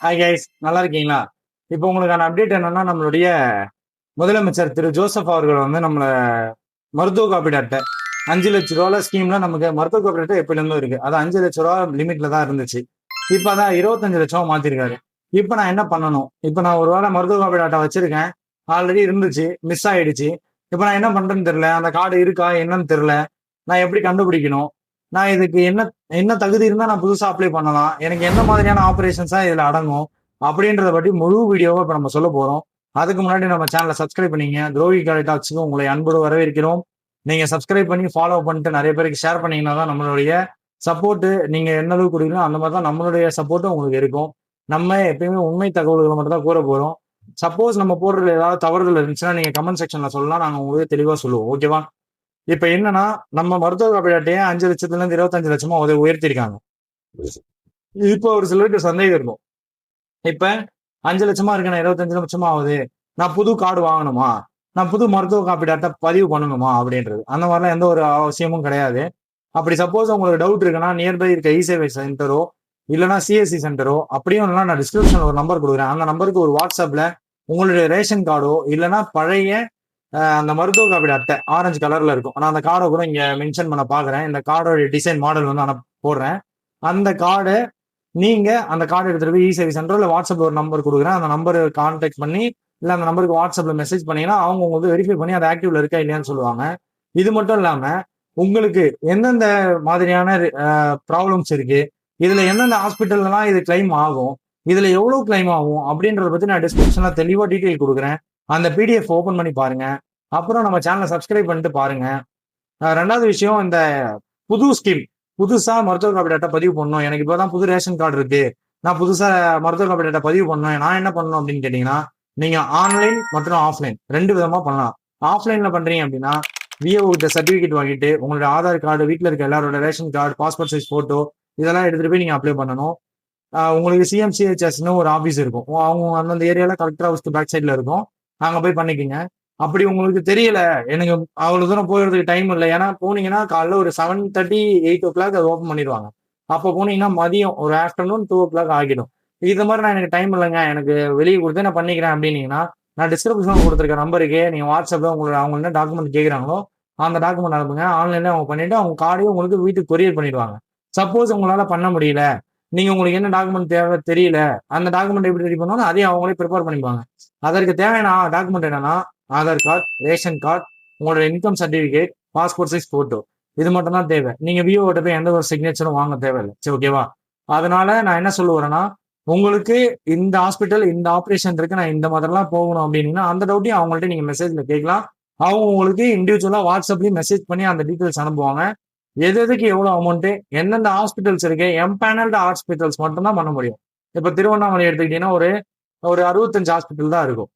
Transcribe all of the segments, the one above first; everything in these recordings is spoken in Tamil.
ஹாய் கைஸ், நல்லா இருக்கீங்களா? இப்போ உங்களுக்கான அப்டேட் என்னன்னா, நம்மளுடைய முதலமைச்சர் திரு ஜோசப் அவர்கள் வந்து நம்மள மருத்துவ காப்பீடு அட்டை 5 லட்ச ரூபால ஸ்கீம்ல நமக்கு மருத்துவ காப்பீடு அட்டை எப்படில இருக்கு. அது 5 லட்ச ரூபா லிமிட்ல தான் இருந்துச்சு. இப்போ அதான் 25 லட்சம் மாத்திருக்காரு. இப்போ நான் என்ன பண்ணணும்? இப்போ நான் ஒரு வேளை மருத்துவ காப்பீடு அட்டை வச்சிருக்கேன், ஆல்ரெடி இருந்துச்சு, மிஸ் ஆயிடுச்சு. இப்போ நான் என்ன பண்றேன்னு தெரியல, அந்த கார்டு இருக்கா என்னன்னு தெரியல, நான் எப்படி கண்டுபிடிக்கணும்? நான் இதுக்கு என்ன என்ன தகுதி இருந்தா நான் புதுசா அப்ளை பண்ணலாம், எனக்கு என்ன மாதிரியான ஆபரேஷன்ஸா இதுல அடங்கும் அப்படின்றத பற்றி முழு வீடியோவை இப்போ நம்ம சொல்ல போறோம். அதுக்கு முன்னாடி நம்ம சேனலை சப்ஸ்கிரைப் பண்ணீங்க. துரோகி காலை டாக்ஸுக்கு உங்களை அன்போடு வரவேற்கிறோம். நீங்க சப்ஸ்கிரைப் பண்ணி ஃபாலோ பண்ணிட்டு நிறைய பேருக்கு ஷேர் பண்ணீங்கன்னா தான் நம்மளுடைய சப்போர்ட் நீங்க என்ன அளவுக்கு கொடுக்கணும் அந்த மாதிரி தான் நம்மளுடைய சப்போர்ட்டும் உங்களுக்கு இருக்கும். நம்ம எப்பயுமே உண்மை தகவல்களை மட்டும் தான் கூற போறோம். சப்போஸ் நம்ம போடுறதுல ஏதாவது தவறுதல் இருந்துச்சுன்னா நீங்க கமெண்ட் செக்ஷன்ல சொல்லலாம், நாங்க உங்களுக்கு தெளிவா சொல்லுவோம். ஓகேவா? இப்ப என்னன்னா, நம்ம மருத்துவ காப்பீடு அட்டையை 5 லட்சத்துல இருந்து 25 லட்சமா உயர்த்திருக்காங்க. இப்போ ஒரு சிலருக்கு சந்தேகம் இருக்கும், இப்ப 5 லட்சமா இருக்கு, நான் 25 லட்சமா ஆகுது, நான் புது கார்டு வாங்கணுமா, நான் புது மருத்துவ காப்பீடு அட்டை பதிவு பண்ணணுமா அப்படின்றது. அந்த மாதிரிலாம் எந்த ஒரு அவசியமும் கிடையாது. அப்படி சப்போஸ் உங்களுக்கு டவுட் இருக்குன்னா நியர்பை இருக்க இ சேவை சென்டரோ இல்லைன்னா சிஎஸ்சி சென்டரோ அப்படியும் இல்லைன்னா நான் டிஸ்கிரிப்ஷன்ல ஒரு நம்பர் கொடுக்குறேன். அந்த நம்பருக்கு ஒரு வாட்ஸ்அப்ல உங்களுடைய ரேஷன் கார்டோ இல்லைன்னா பழைய அந்த மருத்துவ காப்பீடு அட்டை ஆரஞ்சு கலர்ல இருக்கும். நான் அந்த கார்டை கூட இங்க மென்ஷன் பண்ண பாக்குறேன். இந்த கார்டோட டிசைன் மாடல் வந்து நான் போடுறேன். அந்த கார்டை நீங்க அந்த கார்டு எடுத்துட்டு போய் இ சேவை சென்டர் இல்லை வாட்ஸ்அப்ல ஒரு நம்பர் கொடுக்குறேன். அந்த நம்பர் கான்டாக்ட் பண்ணி இல்லை அந்த நம்பருக்கு வாட்ஸ்அப்ல மெசேஜ் பண்ணீங்கன்னா அவங்க உங்களுக்கு வெரிஃபை பண்ணி அது ஆக்டிவ்ல இருக்கா இல்லையான்னு சொல்லுவாங்க. இது மட்டும் இல்லாம உங்களுக்கு எந்தெந்த மாதிரியான ப்ராப்ளம்ஸ் இருக்கு, இதுல எந்தெந்த ஹாஸ்பிட்டல்லாம் இது கிளைம் ஆகும், இதுல எவ்வளவு கிளைம் ஆகும் அப்படின்றத பத்தி நான் டிஸ்கிரிப்ஷன்ல தெளிவா டீட்டெயில் கொடுக்குறேன். அந்த பிடிஎஃப் ஓபன் பண்ணி பாருங்க. அப்புறம் நம்ம சேனலை சப்ஸ்கிரைப் பண்ணிட்டு பாருங்க. ரெண்டாவது விஷயம், இந்த புது ஸ்கீம், புதுசா மருத்துவ காப்பீடு அட்டை பதிவு பண்ணணும், எனக்கு இப்பதான் புது ரேஷன் கார்டு இருக்கு, நான் புதுசா மருத்துவ காப்பீடு அட்டை பதிவு பண்ணணும், நான் என்ன பண்ணணும் அப்படின்னு கேட்டீங்கன்னா, நீங்க ஆன்லைன் மற்றும் ஆஃப்லைன் 2 விதமா பண்ணலாம். ஆஃப்லைன்ல பண்றீங்க அப்படின்னா விஓ கிட்ட சர்டிபிகேட் வாங்கிட்டு உங்களுடைய ஆதார் கார்டு, வீட்டில் இருக்க எல்லாரோட ration card, passport size photo இதெல்லாம் எடுத்துட்டு போய் நீங்க அப்ளை பண்ணணும். உங்களுக்கு சிஎம்சிஹெச்எஸ்னு ஒரு ஆஃபீஸ் இருக்கும், அவங்க அந்தந்த ஏரியால கலெக்டர் ஹவுஸ்க்கு பேக் சைட்ல இருக்கும், அங்க போய் பண்ணிக்கிங்க. அப்படி உங்களுக்கு தெரியல, எனக்கு அவ்வளவு தூரம் போகிறதுக்கு டைம் இல்லை, ஏன்னா போனீங்கன்னா காலைல ஒரு 7:30 8 o'clock அது ஓப்பன் பண்ணிடுவாங்க. அப்போ போனீங்கன்னா மதியம் ஒரு ஆஃப்டர்நூன் 2 o'clock ஆகிடும். இது மாதிரி நான் எனக்கு டைம் இல்லைங்க, எனக்கு வெளியே கொடுத்து நான் பண்ணிக்கிறேன் அப்படின்னீங்கன்னா நான் டிஸ்கிரிப்ஷன் கொடுத்துருக்க நம்பருக்கு நீங்க வாட்ஸ்அப்ல அவங்க என்ன டாக்குமெண்ட் கேட்குறாங்களோ அந்த டாக்குமெண்ட் அனுப்புங்க. ஆன்லைன்ல அவங்க பண்ணிட்டு அவங்க கார்டையும் உங்களுக்கு வீட்டுக்கு கொரியர் பண்ணிடுவாங்க. சப்போஸ் உங்களால பண்ண முடியல, நீங்க உங்களுக்கு என்ன டாக்குமெண்ட் தேவை தெரியல, அந்த டாக்குமெண்ட் எப்படி ரெடி பண்ணணும் அதையும் அவங்களே ப்ரிப்பேர் பண்ணிப்பாங்க. அதற்கு தேவையான டாக்குமெண்ட் என்னன்னா ஆதார் கார்டு, ரேஷன் கார்டு, உங்களோட income certificate, passport size photo, இது மட்டும் தான் தேவை. நீங்க விஓட்ட போய் எந்த ஒரு சிக்னேச்சரும் வாங்க தேவையில்லை. சரி, ஓகேவா? அதனால நான் என்ன சொல்ல வரேன்னா, உங்களுக்கு இந்த ஹாஸ்பிட்டல் இந்த ஆப்ரேஷன் இருக்கு, நான் இந்த மாதிரிலாம் போகணும் அப்படின்னா அந்த டவுட்டையும் அவங்கள்ட்ட நீங்க மெசேஜ்ல கேட்கலாம். அவங்க உங்களுக்கு இண்டிவிஜுவலா வாட்ஸ்அப்லயும் மெசேஜ் பண்ணி அந்த டீட்டெயில்ஸ் அனுப்புவாங்க. எதுக்கு எவ்வளவு அமௌண்ட், எந்தெந்த ஹாஸ்பிட்டல்ஸ் இருக்கு, எம்பேனல்டு ஹாஸ்பிட்டல்ஸ் மட்டும் தான் பண்ண முடியும். இப்ப திருவண்ணாமலை எடுத்துக்கிட்டீங்கன்னா ஒரு ஒரு 65 ஹாஸ்பிட்டல் தான் இருக்கும்,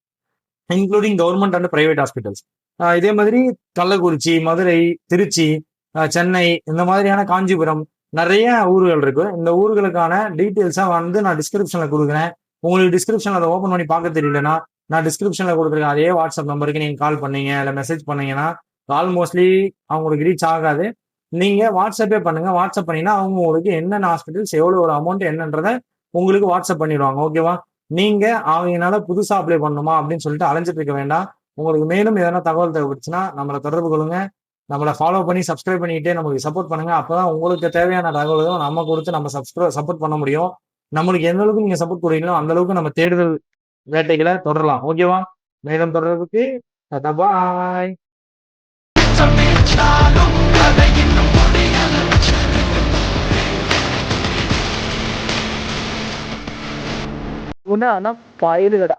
including government and private hospitals. இதே மாதிரி கள்ளக்குறிச்சி, மதுரை, திருச்சி, சென்னை, இந்த மாதிரியான காஞ்சிபுரம் நிறைய ஊர்கள் இருக்கு. இந்த ஊர்களுக்கான டீட்டெயில்ஸா வந்து நான் டிஸ்கிரிப்ஷன்ல கொடுக்குறேன். உங்களுக்கு டிஸ்கிரிப்ஷன்ல அதை ஓப்பன் பண்ணி பார்க்க தெரியலன்னா நான் டிஸ்கிரிப்ஷன்ல கொடுத்துருக்கேன் அதே வாட்ஸ்அப் நம்பருக்கு நீங்க கால் பண்ணீங்க இல்லை மெசேஜ் பண்ணீங்கன்னா கால் மோஸ்ட்லி அவங்களுக்கு ரீச் ஆகாது. நீங்க வாட்ஸ்அப்பே பண்ணுங்க. வாட்ஸ்அப் பண்ணீங்கன்னா அவங்க உங்களுக்கு என்னென்ன ஹாஸ்பிட்டல்ஸ் எவ்வளோ ஒரு அமௌண்ட் என்னன்றதை உங்களுக்கு வாட்ஸ்அப் பண்ணிடுவாங்க. ஓகேவா? நீங்க அவங்கனால புதுசா அப்ளை பண்ணணுமா அப்படின்னு சொல்லிட்டு அலைஞ்சிட்டு இருக்க வேண்டாம். உங்களுக்கு மேலும் எதனா தகவல் தேவைப்படுச்சுன்னா நம்மளை தொடர்பு கொள்ளுங்க. நம்மளை ஃபாலோ பண்ணி சப்ஸ்கிரைப் பண்ணிக்கிட்டே நமக்கு சப்போர்ட் பண்ணுங்க. அப்பதான் உங்களுக்கு தேவையான தகவல்களும் நம்ம கொடுத்து நம்ம சப்போர்ட் பண்ண முடியும். நம்மளுக்கு எந்த அளவுக்கு நீங்க சப்போர்ட் கொடுக்கீங்களோ அந்த அளவுக்கு நம்ம தேடுதல் வேட்டைகளை தொடரலாம். ஓகேவா? மேலும் தொடர்றதுக்கு பாய். ஆனா பயிலுகடா